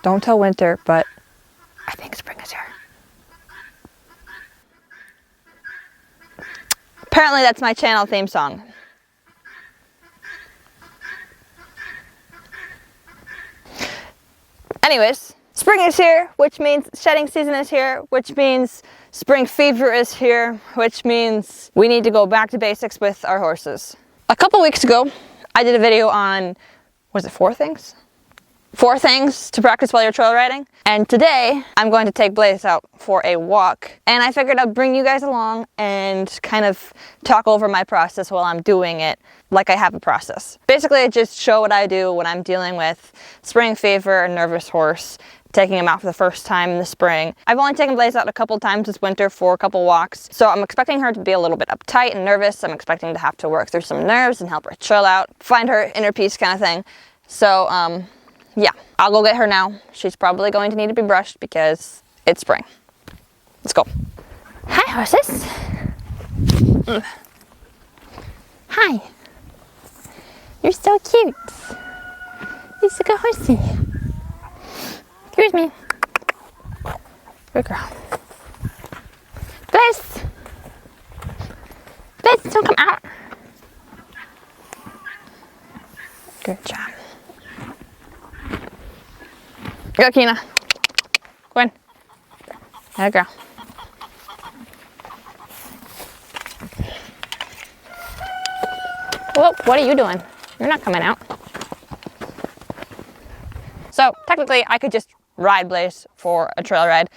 Don't tell winter, but I think spring is here. Apparently that's my channel theme song. Anyways, spring is here, which means shedding season is here, which means spring fever is here, which means we need to go back to basics with our horses. A couple weeks ago, I did a video on, was it 4 things? 4 things to practice while you're trail riding. And today, I'm going to take Blaze out for a walk. And I figured I'd bring you guys along and kind of talk over my process while I'm doing it, like I have a process. Basically, I just show what I do when I'm dealing with spring fever, a nervous horse, taking him out for the first time in the spring. I've only taken Blaze out a couple times this winter for a couple walks, so I'm expecting her to be a little bit uptight and nervous. I'm expecting to have to work through some nerves and help her chill out, find her inner peace kind of thing. So, yeah, I'll go get her now. She's probably going to need to be brushed because it's spring. Let's go. Hi, horses. Hi. You're so cute. You're such a horsey. Here's me. Good girl. Bliss! Bliss, don't come out. Good job. Go, Kina. Go in. There, girl. Whoa, what are you doing? You're not coming out. So, technically, I could just ride Blaze for a trail ride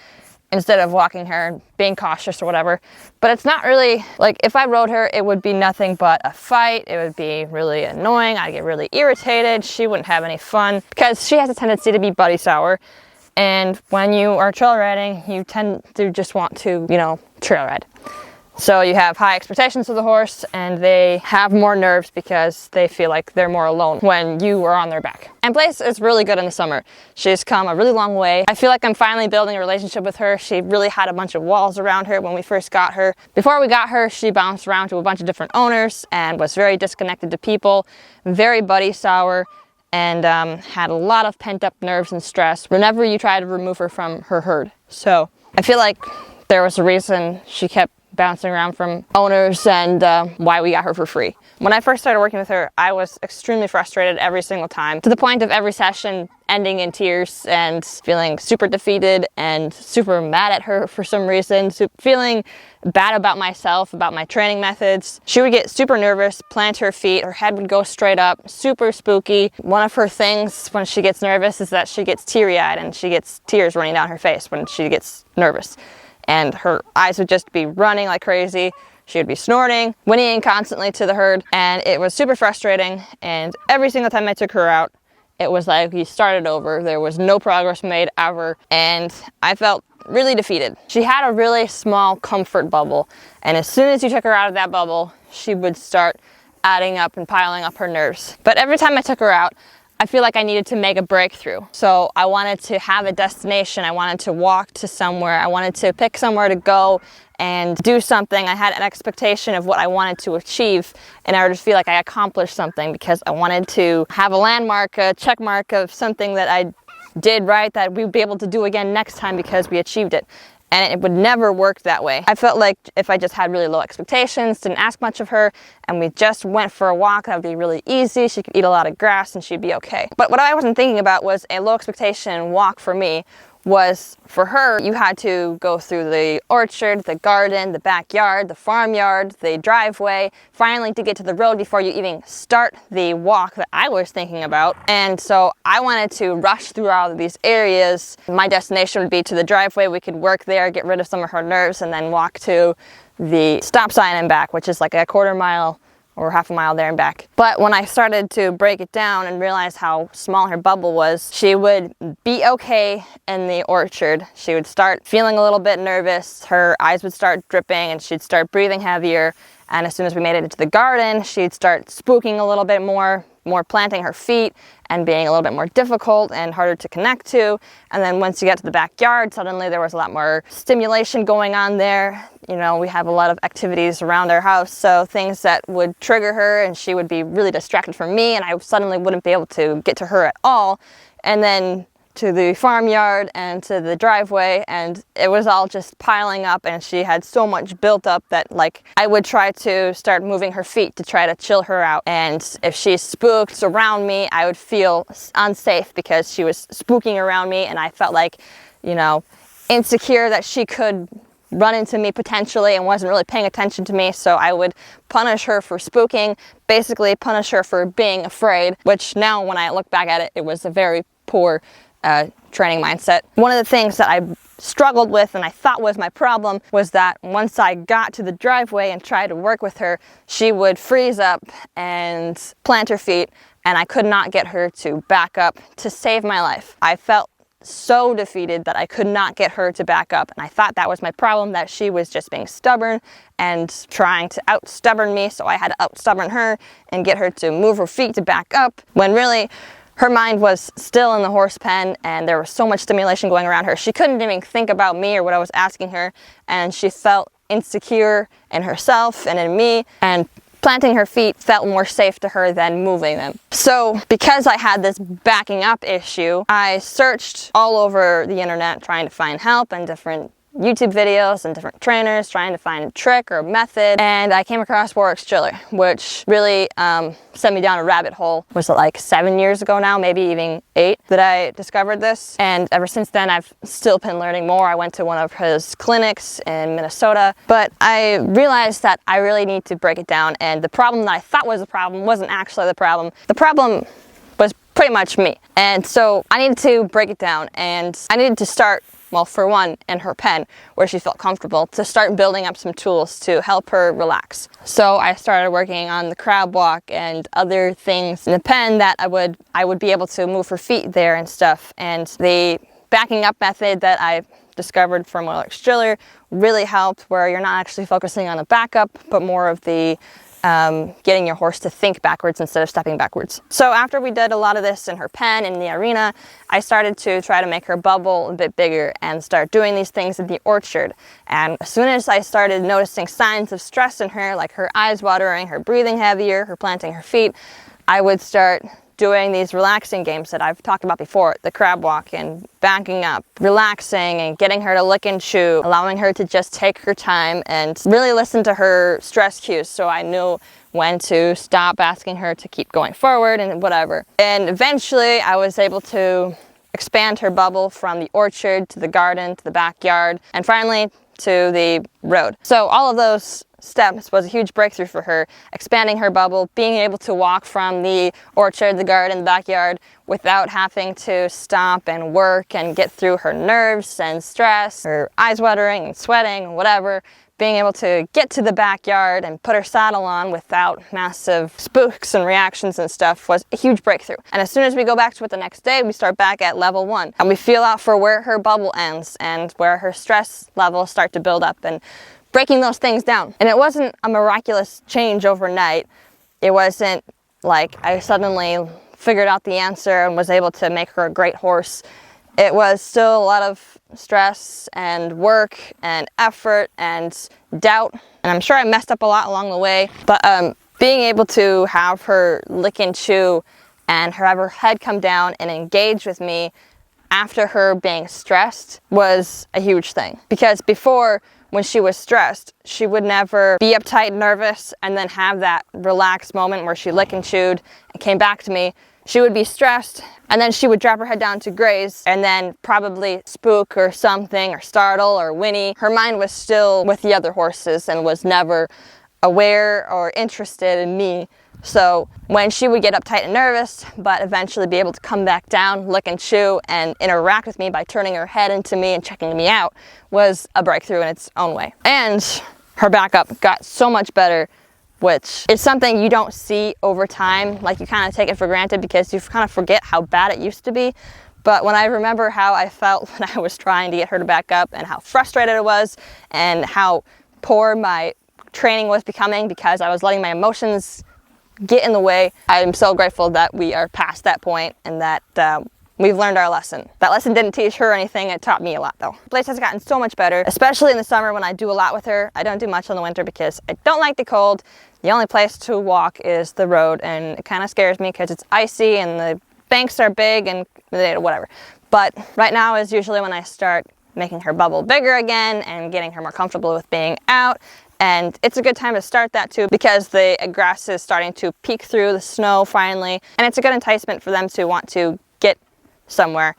instead of walking her and being cautious or whatever. But it's not really, like, if I rode her, it would be nothing but a fight. It would be really annoying. I'd get really irritated. She wouldn't have any fun because she has a tendency to be buddy sour. And when you are trail riding, you tend to just want to, you know, trail ride. So you have high expectations of the horse and they have more nerves because they feel like they're more alone when you are on their back. And Blaze is really good in the summer. She's come a really long way. I feel like I'm finally building a relationship with her. She really had a bunch of walls around her when we first got her. Before we got her, she bounced around to a bunch of different owners and was very disconnected to people, very buddy sour, and had a lot of pent-up nerves and stress whenever you try to remove her from her herd. So I feel like there was a reason she kept bouncing around from owners and why we got her for free. When I first started working with her, I was extremely frustrated every single time, to the point of every session ending in tears and feeling super defeated and super mad at her for some reason, feeling bad about myself, about my training methods. She would get super nervous, plant her feet, her head would go straight up, super spooky. One of her things when she gets nervous is that she gets teary-eyed and she gets tears running down her face when she gets nervous. And her eyes would just be running like crazy. She would be snorting, whinnying constantly to the herd, and it was super frustrating. And every single time I took her out, it was like we started over. There was no progress made ever, and I felt really defeated. She had a really small comfort bubble, and as soon as you took her out of that bubble, she would start adding up and piling up her nerves. But every time I took her out, I feel like I needed to make a breakthrough. So I wanted to have a destination. I wanted to walk to somewhere. I wanted to pick somewhere to go and do something. I had an expectation of what I wanted to achieve in order to feel like I accomplished something, because I wanted to have a landmark, a check mark of something that I did right that we would be able to do again next time because we achieved it. And it would never work that way. I felt like if I just had really low expectations, didn't ask much of her, and we just went for a walk, that would be really easy. She could eat a lot of grass and she'd be okay. But what I wasn't thinking about was a low expectation walk for me was, for her, you had to go through the orchard, the garden, the backyard, the farmyard, the driveway, finally to get to the road before you even start the walk that I was thinking about. And so I wanted to rush through all of these areas. My destination would be to the driveway. We could work there, get rid of some of her nerves, and then walk to the stop sign and back, which is like a quarter mile or half a mile there and back. But when I started to break it down and realize how small her bubble was, she would be okay in the orchard. She would start feeling a little bit nervous, her eyes would start dripping, and she'd start breathing heavier. And as soon as we made it into the garden, she'd start spooking a little bit more planting her feet and being a little bit more difficult and harder to connect to. And then once you get to the backyard, suddenly there was a lot more stimulation going on there. You know, we have a lot of activities around our house, so things that would trigger her, and she would be really distracted from me, and I suddenly wouldn't be able to get to her at all. And then to the farmyard and to the driveway, and it was all just piling up, and she had so much built up that like I would try to start moving her feet to try to chill her out. And if she spooked around me, I would feel unsafe because she was spooking around me, and I felt like, you know, insecure that she could run into me potentially and wasn't really paying attention to me. So I would punish her for spooking, basically punish her for being afraid, which now when I look back at it, it was a very poor training mindset. One of the things that I struggled with and I thought was my problem was that once I got to the driveway and tried to work with her, she would freeze up and plant her feet, and I could not get her to back up to save my life. I felt so defeated that I could not get her to back up, and I thought that was my problem, that she was just being stubborn and trying to out-stubborn me, so I had to out-stubborn her and get her to move her feet to back up, when really her mind was still in the horse pen and there was so much stimulation going around her. She couldn't even think about me or what I was asking her, and she felt insecure in herself and in me, and planting her feet felt more safe to her than moving them. So because I had this backing up issue, I searched all over the internet trying to find help and different YouTube videos and different trainers, trying to find a trick or a method, and I came across Warwick's Driller, which really sent me down a rabbit hole. Was it like 7 years ago now, maybe even 8, that I discovered this, and ever since then I've still been learning more. I went to one of his clinics in Minnesota, but I realized that I really need to break it down, and the problem that I thought was the problem wasn't actually the problem. The problem was pretty much me, and so I needed to break it down, and I needed to start, well, for one, in her pen, where she felt comfortable, to start building up some tools to help her relax. So I started working on the crab walk and other things in the pen that I would be able to move her feet there and stuff. And the backing up method that I discovered from Warwick's Driller really helped, where you're not actually focusing on the backup, but more of the getting your horse to think backwards instead of stepping backwards. So after we did a lot of this in her pen in the arena, I started to try to make her bubble a bit bigger and start doing these things in the orchard. And as soon as I started noticing signs of stress in her, like her eyes watering, her breathing heavier, her planting her feet, I would start doing these relaxing games that I've talked about before, the crab walk and backing up, relaxing and getting her to lick and chew, allowing her to just take her time and really listen to her stress cues, so I knew when to stop asking her to keep going forward and whatever. And eventually I was able to expand her bubble from the orchard to the garden to the backyard and finally to the road. So all of those steps was a huge breakthrough for her, expanding her bubble, being able to walk from the orchard, the garden, the backyard without having to stop and work and get through her nerves and stress, her eyes watering and sweating, whatever. Being able to get to the backyard and put her saddle on without massive spooks and reactions and stuff was a huge breakthrough. And as soon as we go back to it the next day, we start back at level 1 and we feel out for where her bubble ends and where her stress levels start to build up, and breaking those things down. And it wasn't a miraculous change overnight. It wasn't like I suddenly figured out the answer and was able to make her a great horse. It was still a lot of stress and work and effort and doubt. And I'm sure I messed up a lot along the way, but being able to have her lick and chew and have her head come down and engage with me after her being stressed was a huge thing. Because before, when she was stressed, she would never be uptight and nervous and then have that relaxed moment where she lick and chewed and came back to me. She would be stressed and then she would drop her head down to graze and then probably spook or something or startle or whinny. Her mind was still with the other horses and was never aware or interested in me. So when she would get uptight and nervous, but eventually be able to come back down, lick and chew, and interact with me by turning her head into me and checking me out, was a breakthrough in its own way. And her backup got so much better, which is something you don't see over time. Like, you kind of take it for granted because you kind of forget how bad it used to be. But when I remember how I felt when I was trying to get her to back up and how frustrated it was and how poor my training was becoming because I was letting my emotions get in the way, I'm so grateful that we are past that point and that we've learned our lesson. That lesson didn't teach her anything, it taught me a lot though. Blaze has gotten so much better, especially in the summer when I do a lot with her. I don't do much in the winter because I don't like the cold. The only place to walk is the road, and it kind of scares me because it's icy and the banks are big and whatever. But right now is usually when I start making her bubble bigger again and getting her more comfortable with being out. And it's a good time to start that too, because the grass is starting to peek through the snow finally. And it's a good enticement for them to want to get somewhere,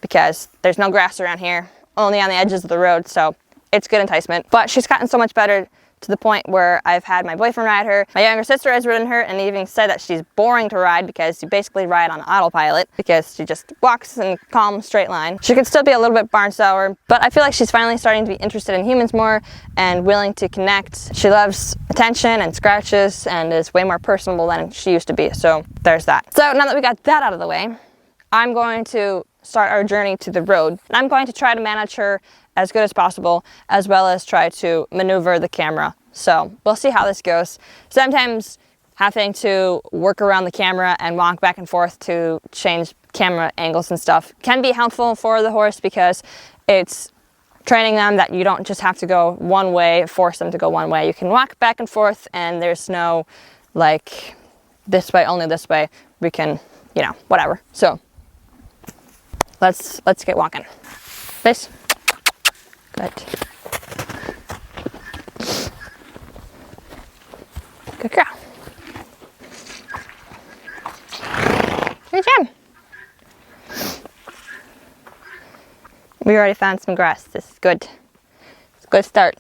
because there's no grass around here, only on the edges of the road. So it's good enticement. But she's gotten so much better to the point where I've had my boyfriend ride her. My younger sister has ridden her and even said that she's boring to ride because you basically ride on autopilot, because she just walks in a calm straight line. She could still be a little bit barn sour, but I feel like she's finally starting to be interested in humans more and willing to connect. She loves attention and scratches and is way more personable than she used to be. So there's that. So now that we got that out of the way, I'm going to start our journey to the road. And I'm going to try to manage her as good as possible, as well as try to maneuver the camera. So we'll see how this goes. Sometimes having to work around the camera and walk back and forth to change camera angles and stuff can be helpful for the horse, because it's training them that you don't just have to go one way, force them to go one way. You can walk back and forth, and there's no like this way, only this way. We can, you know, whatever. So let's get walking. Face. Good. Good girl. Good job. We already found some grass. This is good. It's a good start.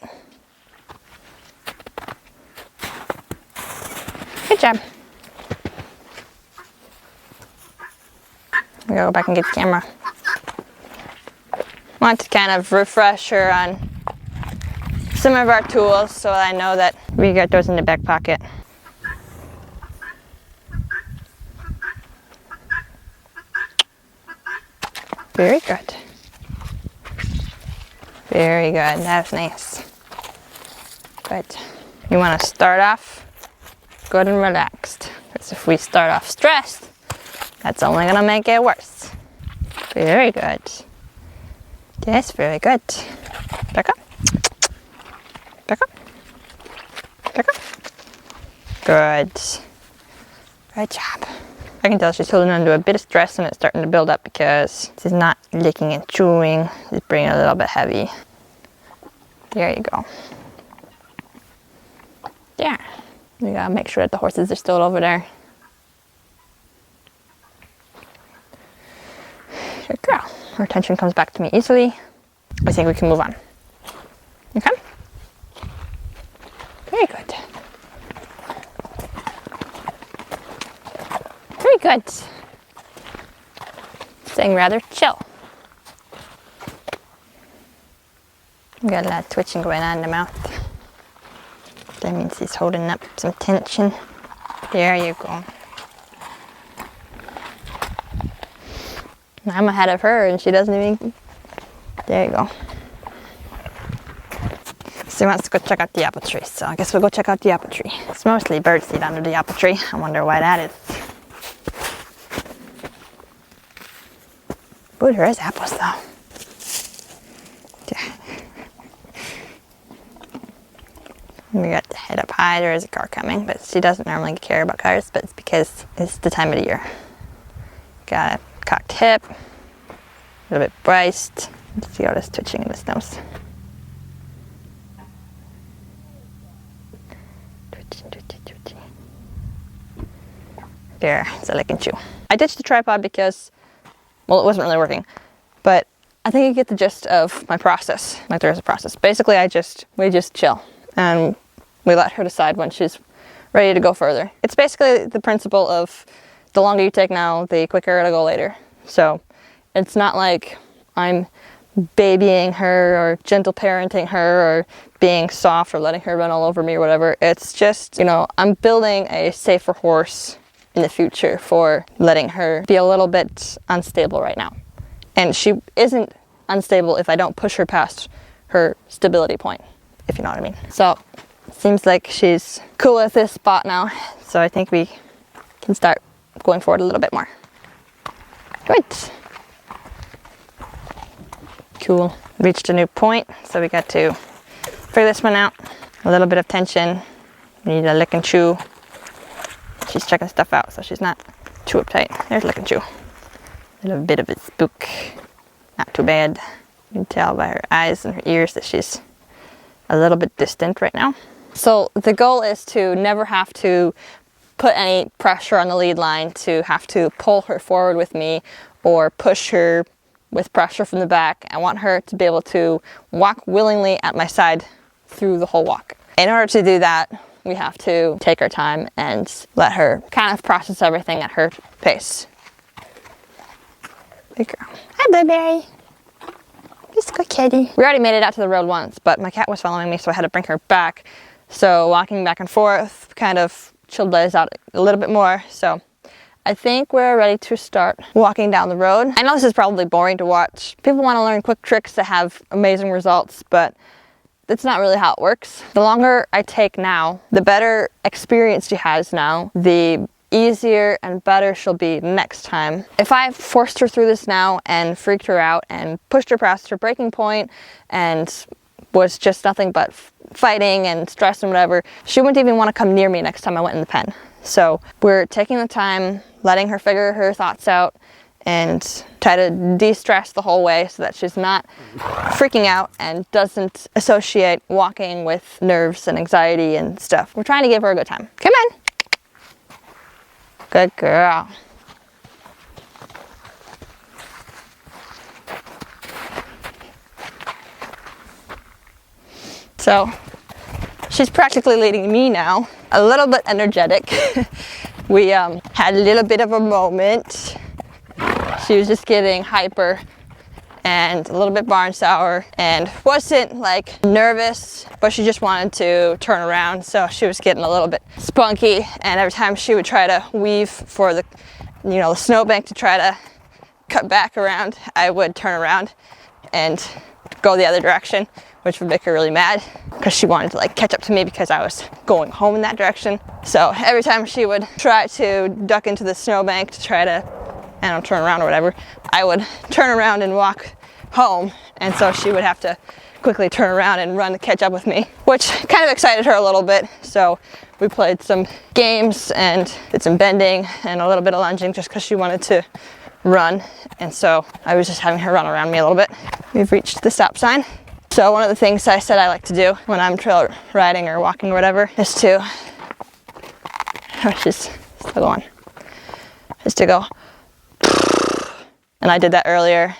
Good job. We gotta go back and get the camera. Want to kind of refresh her on some of our tools, so I know that we got those in the back pocket. Very good. Very good. That's nice. Good. You want to start off good and relaxed, because if we start off stressed, that's only going to make it worse. Very good. Yes, very good. Back up. Back up. Back up. Good. Good job. I can tell she's holding on to a bit of stress, and it's starting to build up because she's not licking and chewing. She's bringing it a little bit heavy. There you go. Yeah. We gotta make sure that the horses are still over there. Good girl. Her attention comes back to me easily. I think we can move on. Okay? Very good. Very good. Staying rather chill. We got a lot of twitching going on in the mouth. That means he's holding up some tension. There you go. I'm ahead of her and she doesn't even... There you go. She wants to go check out the apple tree, so I guess we'll go check out the apple tree. It's mostly birdseed under the apple tree. I wonder why that is. Ooh, there is apples though. Yeah. We got the head up high. There is a car coming, but she doesn't normally care about cars, but it's because it's the time of the year. Got a cocked hip, a little bit braced. Let's see how this twitching in his nose. Twitching. There, it's a lick and chew. I ditched the tripod because, well, it wasn't really working, but I think you get the gist of my process. Like, there's a process. Basically, we just chill and we let her decide when she's ready to go further. It's basically the principle of the longer you take now, the quicker it'll go later. So it's not like I'm babying her or gentle parenting her or being soft or letting her run all over me or whatever. It's just, you know, I'm building a safer horse in the future for letting her be a little bit unstable right now. And she isn't unstable if I don't push her past her stability point, if you know what I mean. So it seems like she's cool with this spot now. So I think we can start going forward a little bit more. Good. Cool. Reached a new point, so we got to figure this one out. A little bit of tension. We need a lick and chew. She's checking stuff out, so she's not too uptight. There's lick and chew. A little bit of a spook. Not too bad. You can tell by her eyes and her ears that she's a little bit distant right now. So the goal is to never have to put any pressure on the lead line, to have to pull her forward with me or push her with pressure from the back. I want her to be able to walk willingly at my side through the whole walk. In order to do that, we have to take our time and let her kind of process everything at her pace. Good girl. Hi, Blueberry. Just good kitty. We already made it out to the road once, but my cat was following me, so I had to bring her back. So walking back and forth kind of chilled us out a little bit more. So I think we're ready to start walking down the road. I know this is probably boring to watch. People want to learn quick tricks that have amazing results, but that's not really how it works. The longer I take now, the better experience she has now, the easier and better she'll be next time. If I forced her through this now and freaked her out and pushed her past her breaking point and was just nothing but fighting and stress and whatever, she wouldn't even want to come near me next time I went in the pen. So we're taking the time, letting her figure her thoughts out and try to de-stress the whole way so that she's not freaking out and doesn't associate walking with nerves and anxiety and stuff. We're trying to give her a good time. Come on. Good girl. So she's practically leading me now, a little bit energetic. We had a little bit of a moment. She was just getting hyper and a little bit barn sour and wasn't like nervous, but she just wanted to turn around. So she was getting a little bit spunky, and every time she would try to weave for the, the snowbank to try to cut back around, I would turn around and go the other direction, which would make her really mad because she wanted to like catch up to me because I was going home in that direction. So every time she would try to duck into the snowbank to try to, turn around or whatever, I would turn around and walk home. And so she would have to quickly turn around and run to catch up with me, which kind of excited her a little bit. So we played some games and did some bending and a little bit of lunging just because she wanted to run. And so I was just having her run around me a little bit. We've reached the stop sign. So one of the things I said I like to do when I'm trail riding or walking or whatever is to, she's still going, is to go. And I did that earlier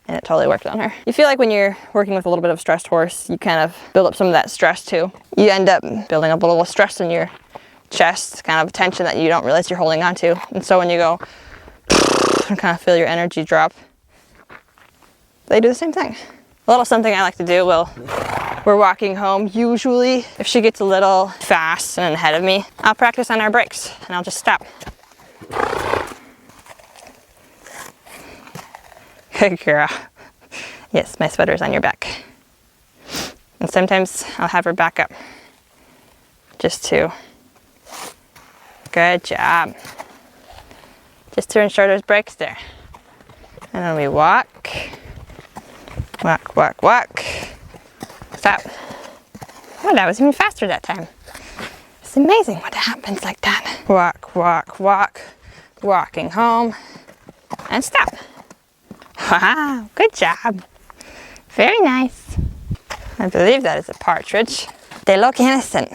and it totally worked on her. You feel like when you're working with a little bit of a stressed horse, you kind of build up some of that stress too. You end up building up a little stress in your chest, kind of tension that you don't realize you're holding on to. And so when you go and kind of feel your energy drop, they do the same thing. A little something I like to do while we're walking home, usually if she gets a little fast and ahead of me, I'll practice on our brakes and I'll just stop. Good girl. Yes, my sweater's on your back. And sometimes I'll have her back up just to, good job. Just to ensure there's brakes there. And then we walk. Walk, walk, walk. Stop. Oh, that was even faster that time. It's amazing what happens like that. Walk, walk, walk. Walking home. And stop. Wow, good job. Very nice. I believe that is a partridge. They look innocent,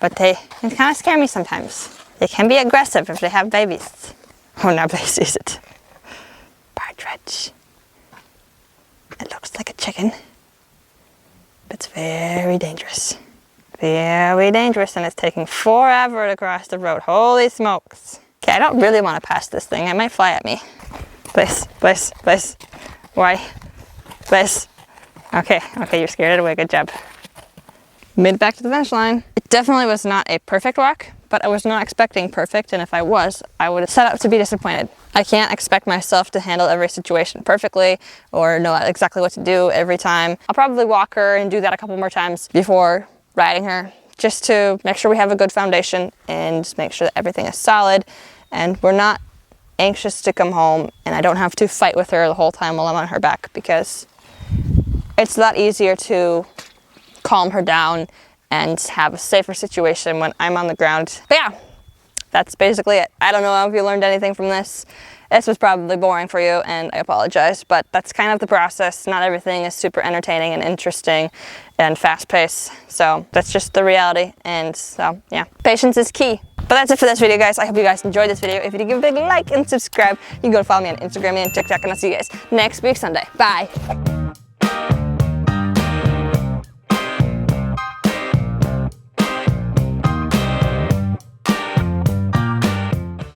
but they kind of scare me sometimes. They can be aggressive if they have babies. Oh, now Blaze sees it. Partridge. It looks like a chicken, but it's very dangerous. Very dangerous, and it's taking forever to cross the road. Holy smokes. Okay, I don't really want to pass this thing. It might fly at me. Blaze, Blaze, Blaze. Why? Blaze. Okay, you're scared it away. Good job. Made it back to the finish line. It definitely was not a perfect walk, but I was not expecting perfect, and if I was, I would have set out to be disappointed. I can't expect myself to handle every situation perfectly or know exactly what to do every time. I'll probably walk her and do that a couple more times before riding her, just to make sure we have a good foundation and make sure that everything is solid and we're not anxious to come home and I don't have to fight with her the whole time while I'm on her back, because it's a lot easier to calm her down and have a safer situation when I'm on the ground. But yeah, that's basically it. I don't know if you learned anything from this. this was probably boring for you, and I apologize, but that's kind of the process. Not everything is super entertaining and interesting and fast-paced, so that's just the reality. And so yeah, patience is key. But that's it for this video, guys. I hope you guys enjoyed this video. If you did, give a big like and subscribe. You can go to follow me on Instagram and TikTok, and I'll see you guys next week Sunday. Bye.